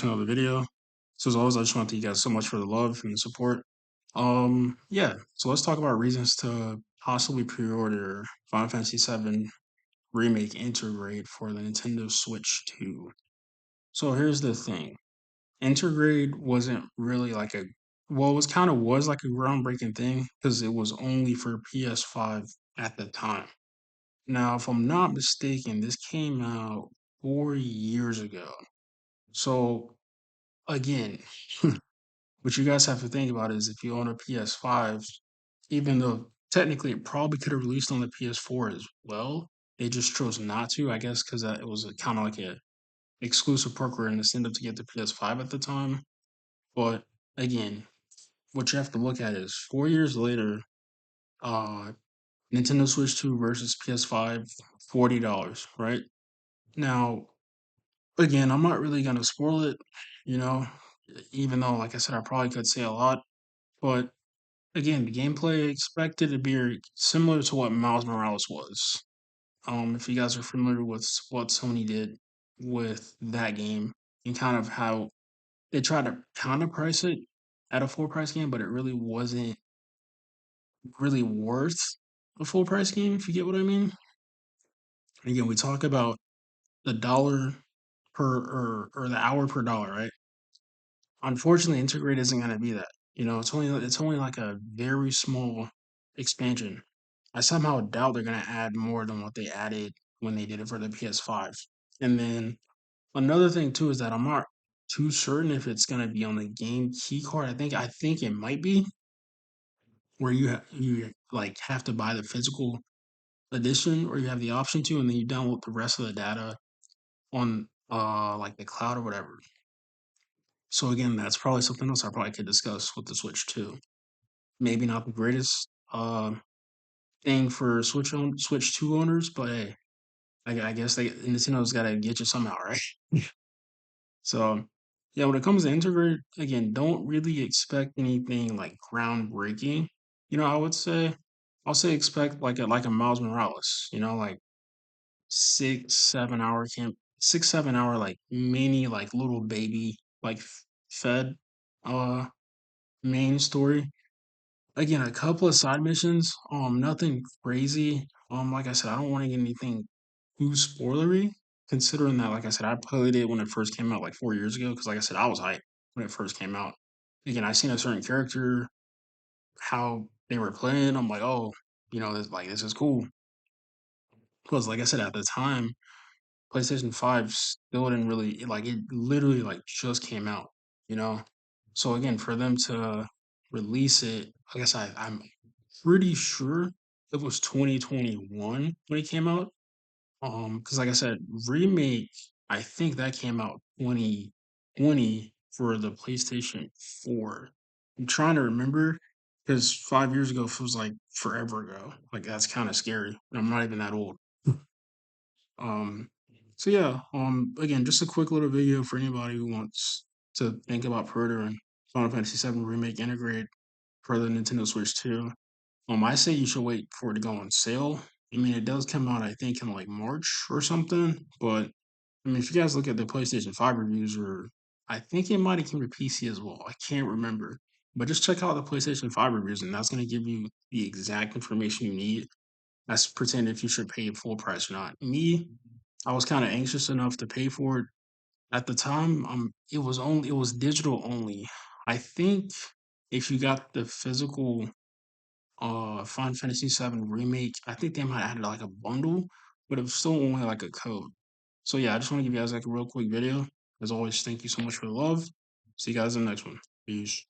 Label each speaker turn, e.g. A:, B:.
A: Another video. So as always, I just want to thank you guys so much for the love and the support. Yeah. So let's talk about reasons to possibly pre-order Final Fantasy VII Remake Intergrade for the Nintendo Switch 2. So here's the thing: Intergrade wasn't really like a well, it was kind of was like a groundbreaking thing because it was only for PS5 at the time. Now, if I'm not mistaken, this came out 4 years ago. So again, what you guys have to think about is if you own a PS5, even though technically it probably could have released on the PS4 as well, they just chose not to, I guess, because it was kind of like a exclusive perk or an incentive to get the PS5 at the time. But again, what you have to look at is 4 years later, uh, Nintendo Switch 2 versus PS5, $40, right? Now, again, I'm not really gonna spoil it, you know, even though, like I said, I probably could say a lot, but again, the gameplay expected to be similar to what Miles Morales was. If you guys are familiar with what Sony did with that game and kind of how they tried to kind of price it at a full price game, but it really wasn't really worth a full price game, if you get what I mean. Again, we talk about the dollar per or the hour per dollar, right? Unfortunately, Intergrade isn't going to be that. You know, it's only like a very small expansion. I somehow doubt they're going to add more than what they added when they did it for the PS5. And then another thing too is that I'm not too certain if it's going to be on the game key card. I think it might be where you like have to buy the physical edition or you have the option to and then you download the rest of the data on like the cloud or whatever. So again, that's probably something else I probably could discuss with the Switch too. Maybe not the greatest thing for Switch 2 owners, but hey, I guess Nintendo's got to get you somehow, right? So yeah, when it comes to Integrate, again, don't really expect anything like groundbreaking. You know, I'll say expect like a Miles Morales. You know, like 6 7 hour like mini like little baby like fed uh main story. Again, a couple of side missions, nothing crazy. Like I said, I don't want to get anything too spoilery, considering that, like I said, I played it when it first came out like 4 years ago. Because, like I said, I was hyped when it first came out. Again, I seen a certain character, how they were playing. I'm like, oh, this is cool. Plus, like I said, at the time, PlayStation 5 still didn't really like it. Literally, like just came out. You know, so again, for them to release it, I guess I'm pretty sure it was 2021 when it came out. Because like I said, remake, I think that came out 2020 for the PlayStation 4. I'm trying to remember because 5 years ago feels like forever ago. Like that's kind of scary. I'm not even that old. Um, so yeah, again, just a quick little video for anybody who wants to think about Preorder and Final Fantasy VII Remake Integrate for the Nintendo Switch 2. I say you should wait for it to go on sale. I mean, it does come out, I think, in like March or something. But I mean, if you guys look at the PlayStation 5 reviews, or I think it might have came to PC as well. I can't remember. But just check out the PlayStation 5 reviews, and that's going to give you the exact information you need. That's pretend if you should pay full price or not. Me, I was kind of anxious enough to pay for it at the time. It was digital only. I think if you got the physical Final Fantasy VII Remake. I think they might have added like a bundle, but it was still only like a code. So yeah, I just want to give you guys like a real quick video. As always, thank you so much for the love. See you guys in the next one. Peace.